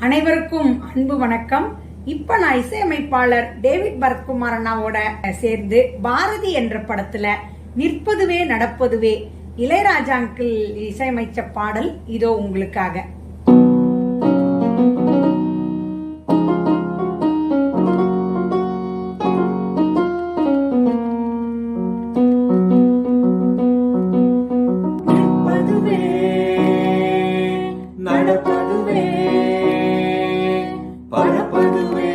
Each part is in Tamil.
அனைவருக்கும் அன்பு வணக்கம். இப்ப நான் இசையமைப்பாளர் டேவிட் பரத்குமார் அண்ணாவோட சேர்ந்து பாரதி என்ற படத்துல நிற்பதுவே நடப்பதுவே இளையராஜா அங்கிள் இசையமைச்ச பாடல் இதோ உங்களுக்காக. நடப்பதுவே பரப்பதுவே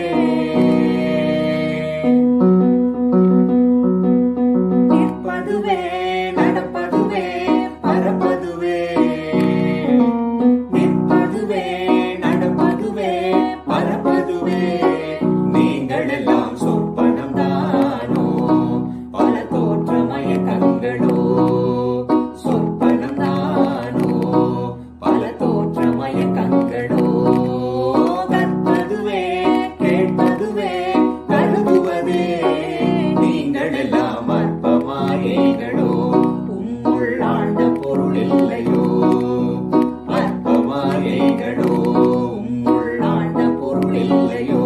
நிற்பதுவே நடப்பதுவே பரப்பதுவே நிற்பதுவே நடப்பதுவே பரப்பதுவே நீங்கள் எல்லாம் சொற்பனம் தானோ பல தோற்றமய கண்களோ சொற்பனம் தானோ பல தோற்றமய கண்களோ கற்பதுவே கேட்பதுவே கருதுவதே நீங்கள் எல்லாம் அற்பமாயைகளோ உம்முள் ஆழ்ந்த பொருள் இல்லையோ அற்பமாயைகளோ உம்முள் ஆழ்ந்த பொருள் இல்லையோ.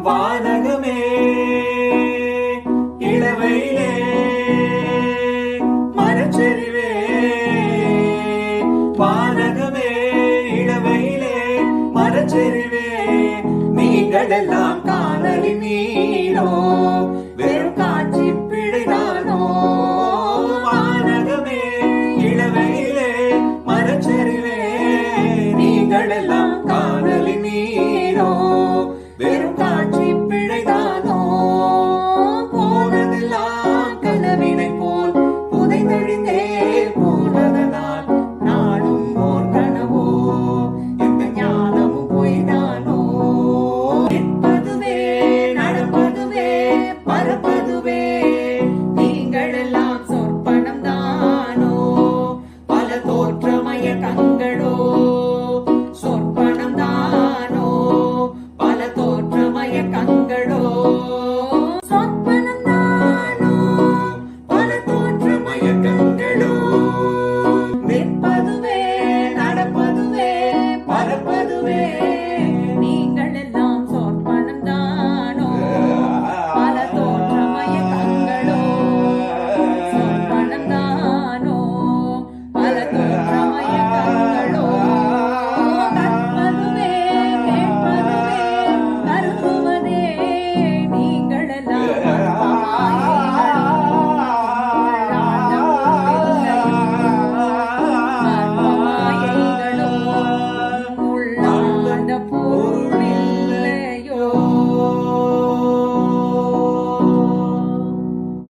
வானகமே இளவையிலே மரச்செறிவே வானகமே இளவையிலே மரச்செறிவே நீங்கள் எல்லாம் காணலி நீரோ வெறும் காட்சி பிழைதானோ வானகமே இளவையிலே மரச்செறிவே நீங்கள் எல்லாம் காணலி நீரோ வெறும் காட்சி பிழைதானோ போனதெல்லாம் கனவினை போல் புதைந்தழிந்தே போனதனால் நானும் ஓர் கனவோ இந்த ஞானமும் பொய்தானோ நிற்பதுவே நடப்பதுவே பரப்பதுவே